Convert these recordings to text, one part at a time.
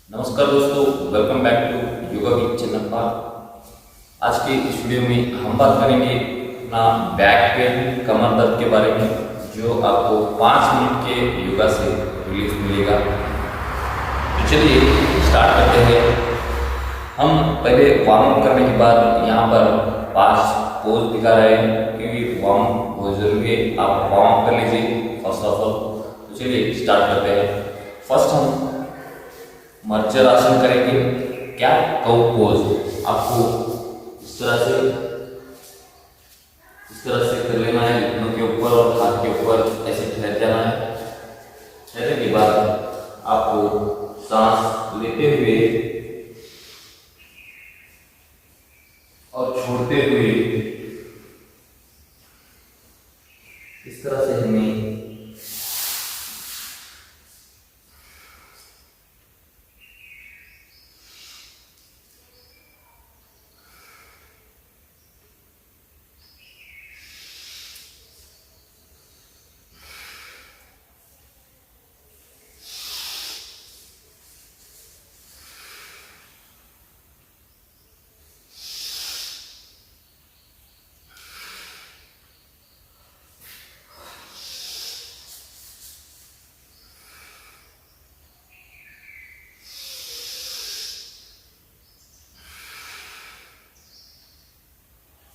नमस्कार दोस्तों, welcome back to yoga with channel पर। आज के इस वीडियो में हम बात करेंगे अपना बैक पेन, कमर दर्द के बारे में, जो आपको 5 मिनट के योगा से रिलीफ मिलेगा। तो चलिए स्टार्ट करते हैं। हम पहले वार्म अप करने के बाद यहाँ पर 5 पोज दिखा रहे हैं, क्योंकि वार्म बहुत जरूरी है। आप वार्म अप कर लीजिए फर्स्ट ऑफ ऑल। तो चलिए स्टार्ट करते हैं। फर्स्ट हम मर्जर आसन करेंगे, क्या कौ पोज। आपको इस तरह से कर लेना है, घुटनों के ऊपर और हाथ के ऊपर ऐसे ठहर जाना है। ठहरने के बाद आपको सांस लेते हुए और छोड़ते हुए इस तरह से हमें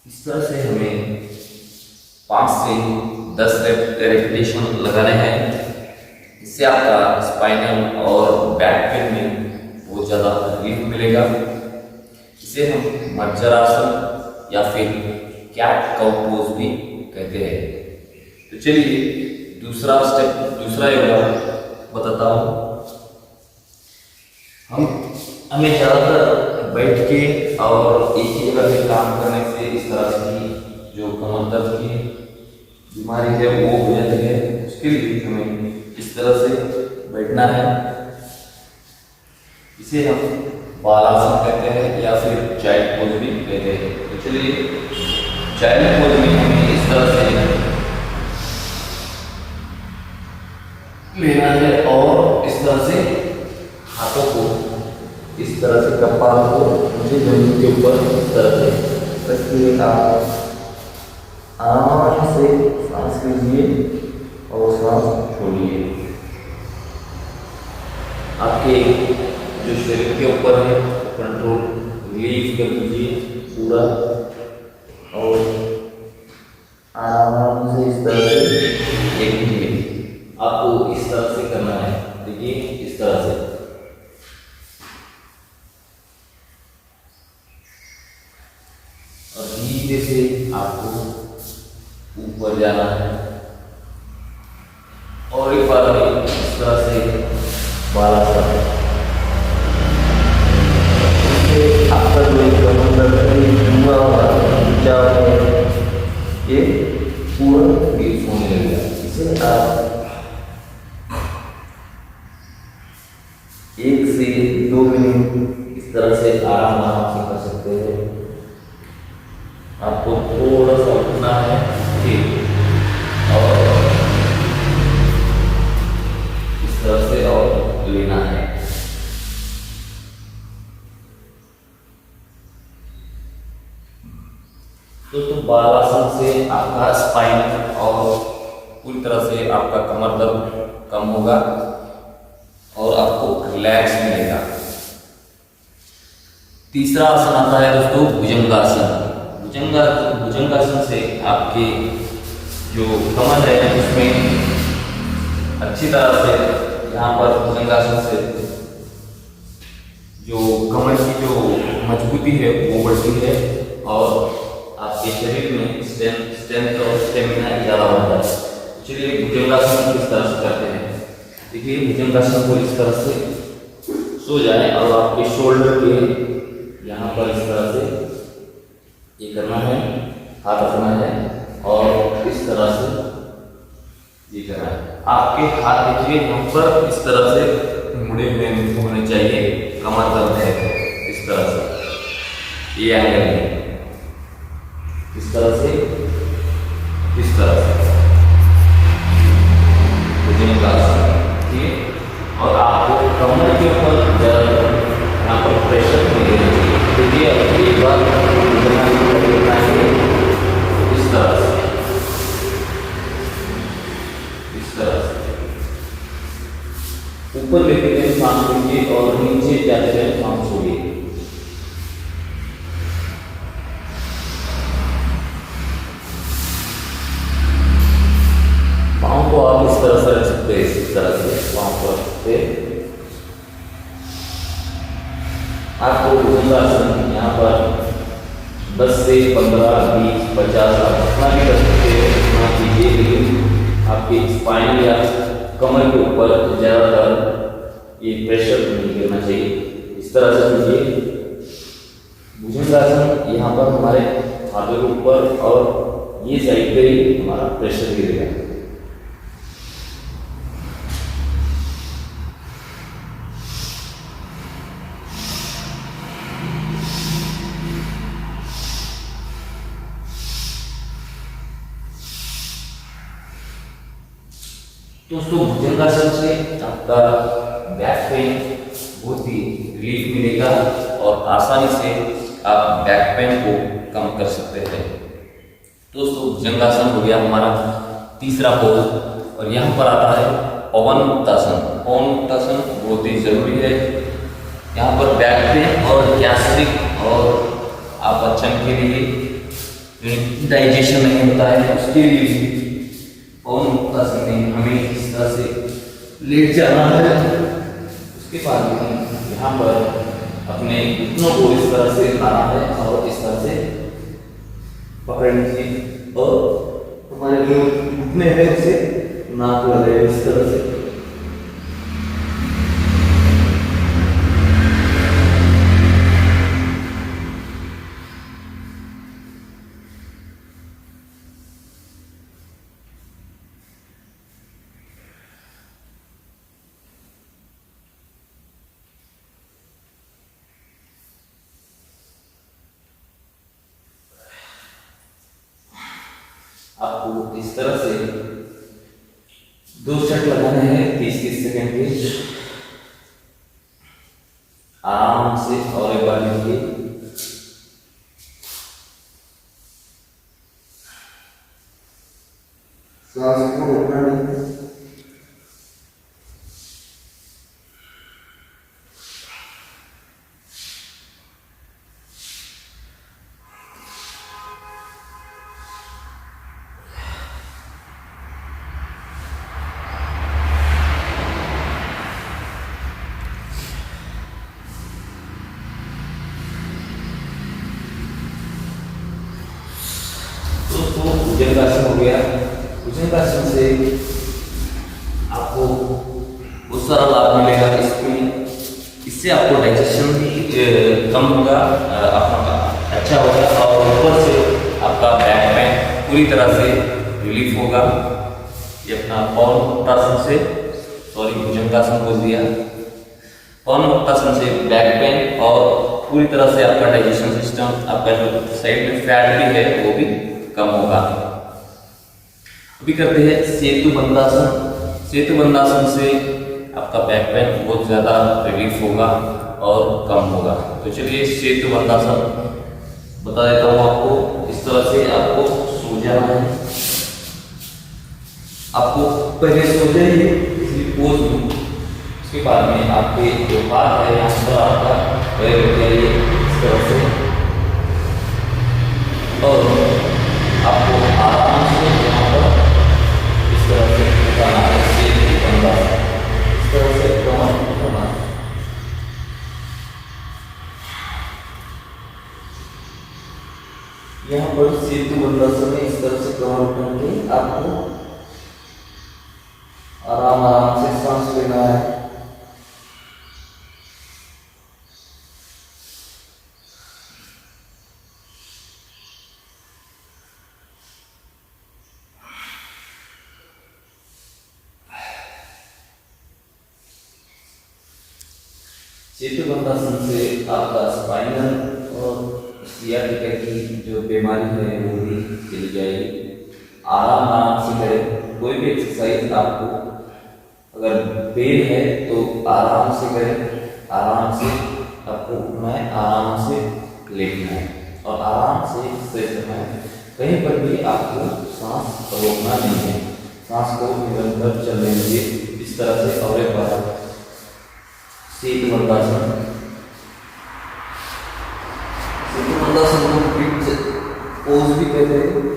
इस तरह से हमें 5 से 10 रेपिटेशन लगाने हैं। इससे आपका स्पाइनल और बैक पेन में बहुत ज़्यादा रिलीफ मिलेगा। इसे हम मर्जर आसन या फिर कैट काउ पोज भी कहते हैं। तो चलिए दूसरा योगा बताता हूँ। हमें ज़्यादातर बैठ के और एक ही जगह पे काम करने से इस तरह की जो कमर दर्द की बीमारी है वो हो जाती है। उसके लिए हमें इस तरह से बैठना है। इसे हम बालासन कहते हैं या फिर चाइल्ड पोज भी कहते हैं। तो चलिए चाइल्ड पोज में हमें इस तरह से लेना है और इस तरह से हाथों को इस तरह से कपाल को मुझे जमीन के ऊपर इस तरह से रखिए। आप आराम से सांस लीजिए और सांस छोड़िए। आपके जो शरीर के ऊपर है कंट्रोल रिलीज कर दीजिए पूरा, और आराम से इस तरह से देखिए। आपको इस तरह से करना है, देखिए इस तरह से। और धीरे से आपको ऊपर जाना है और एक बार इस तरह से बालासन। आपका जो कमर दर्द ये पूरा रिलीफ होने लगेगा। इसे आप 1 से 2 मिनट इस तरह से आराम से कर सकते हैं। आपको थोड़ा सा उठना है और इस तरह से और लेना है। दोस्तों, बालासन से आपका स्पाइन और पूरी तरह से आपका कमर दर्द कम होगा और आपको रिलैक्स मिलेगा। तीसरा आसन आता है दोस्तों भुजंगासन। भुजंगासन से आपके जो कमर है उसमें अच्छी तरह से यहाँ पर भुजंगासन से जो कमर की जो मजबूती है वो बढ़ती है और आपके शरीर में स्ट्रेंथ और स्टेमिना ज़्यादा होता है। चलिए भुजंगासन किस तरह से करते हैं। देखिए भुजंगासन को इस तरह से सो जाए और आपके शोल्डर के यहाँ पर इस तरह से ये करना है, हाथ रखना है और इस तरह से ये करना है। आपके हाथ देखिए यहाँ पर इस तरह से मुड़े हुए होने चाहिए। कमर दर्द है इस तरह से, ये एंगल में इस तरह से भुजंगासन। ठीक है, और आपको कमर के ऊपर इस तरह से, इस तरह से ऊपर लेते हैं सांस लीजिए और नीचे जाते हैं सांस छोड़िए। पाँव को आप इस तरह से रख सकते हैं, इस तरह से पाँव को रख सकते हैं। आपको भुजंगासन यहाँ पर 10 से 15, 20, 50 आप जितना भी कर सकते हैं उतना कीजिए, लेकिन आपके स्पाइन या कमर के ऊपर ज़्यादातर ये प्रेशर नहीं गिरना चाहिए। इस तरह से कीजिए। भुजंगासन यहाँ पर हमारे हाथों के ऊपर और ये साइड पे ही हमारा प्रेशर गिरेगा। दोस्तों भुजंगासन से आपका बैक पेन बहुत ही रिलीफ मिलेगा और आसानी से आप बैक पेन को कम कर सकते हैं। दोस्तों भुजंगासन हो गया हमारा तीसरा पोज और यहाँ पर आता है पवन मुक्तासन। पवन मुक्तासन बहुत ही जरूरी है। यहाँ पर बैक पेन और गैस्ट्रिक और अपचन के लिए डाइजेशन नहीं होता है, उसके लिए पवन मुक्तासन में हमें इस तरह से लेट जाना है। उसके बाद हम यहाँ पर अपने घुटनों को इस तरह से लाना है और इस तरह से पकड़नी चाहिए और हमारे जो घुटने हैं उसे नाक लगे इस तरह से। आपको इस तरह से 2 सेट लगाने हैं 30-30 सेकेंड के। आराम से और एक बार लीजिए। सांस को रोकना नहीं। भुजंगासन हो गया। भुजंगासन से आपको बहुत सारा लाभ मिलेगा। इससे आपको डाइजेशन भी कम होगा, आपका अच्छा होगा और ऊपर से आपका बैक पेन पूरी तरह से रिलीफ होगा। ये अपना पवन मुक्तासन से, सॉरी भुजंगासन बोल दिया, पवन मुक्तासन से बैक पेन और पूरी तरह से आपका डाइजेशन सिस्टम, आपका जो साइड में फैट भी है वो भी कम होगा। अभी करते हैं सेतु बंधासन। सेतु बंधासन से आपका बैक पेन बहुत ज़्यादा रिलीफ होगा और कम होगा। तो चलिए सेतु बंधासन बता देता हूँ आपको। इस तरह से आपको सो जाना है। आपको पहले सो जाइए, इसलिए पोज दो। उसके बाद में आपके जो हाथ है यहाँ पर आपका पैर रख जाइए इस तरह से और आपको आराम से यहाँ पर इस तरह से उठाना है। सेतु बंधासन इस तरह से कमर उठाना है। यहाँ पर सेतु बंधासन में इस तरह से कमर उठा के आपको आराम आराम से सांस लेना है। सेतु बंधासन से आपका स्पाइनल और सियाटिका की जो बीमारी है वो भी चली जाएगी। आराम आराम से करें। कोई भी एक्सरसाइज आपको अगर पेन है तो आराम से करें। आराम से आपको उठना है, आराम से लेटना है। और आराम से स्ट्रेच रखना है। कहीं पर भी आपको सांस रोकना नहीं है, सांस को निरंतर चलने दीजिए इस तरह से। और एक बार शीतवंदासन, शीतवंदासन को ब्रिज पोज भी कहते हैं।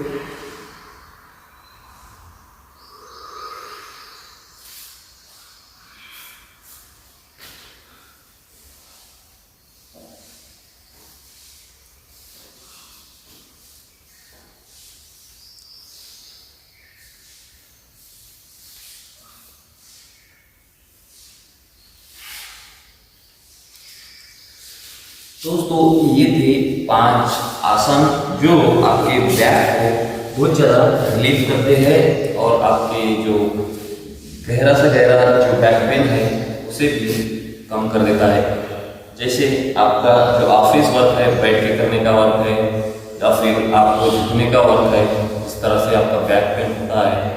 दोस्तों ये थे 5 आसन जो आपके बैक को बहुत ज़्यादा रिलीफ करते हैं और आपके जो गहरा से गहरा जो बैक पेन है उसे भी कम कर देता है। जैसे आपका जो ऑफिस वर्क है, बैठ के करने का वर्क है या फिर आपको झुकने का वर्क है, इस तरह से आपका बैक पेन होता है,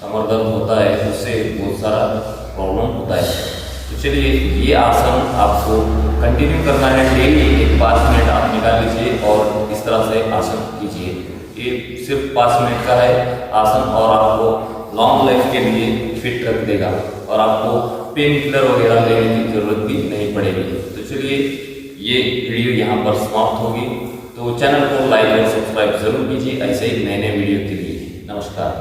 कमर दर्द होता है, उससे बहुत सारा प्रॉब्लम होता है। तो चलिए ये आसन आपको कंटिन्यू करना है डेली, एक 5 मिनट आप निकाल लीजिए और इस तरह से आसन कीजिए। ये सिर्फ 5 मिनट का है आसन और आपको लॉन्ग लाइफ के लिए फिट रख देगा और आपको पेन किलर वगैरह लेने की जरूरत भी नहीं पड़ेगी। तो चलिए ये वीडियो यहाँ पर समाप्त होगी। तो चैनल को लाइक और सब्सक्राइब जरूर कीजिए ऐसे ही नए नए वीडियो के लिए। नमस्कार।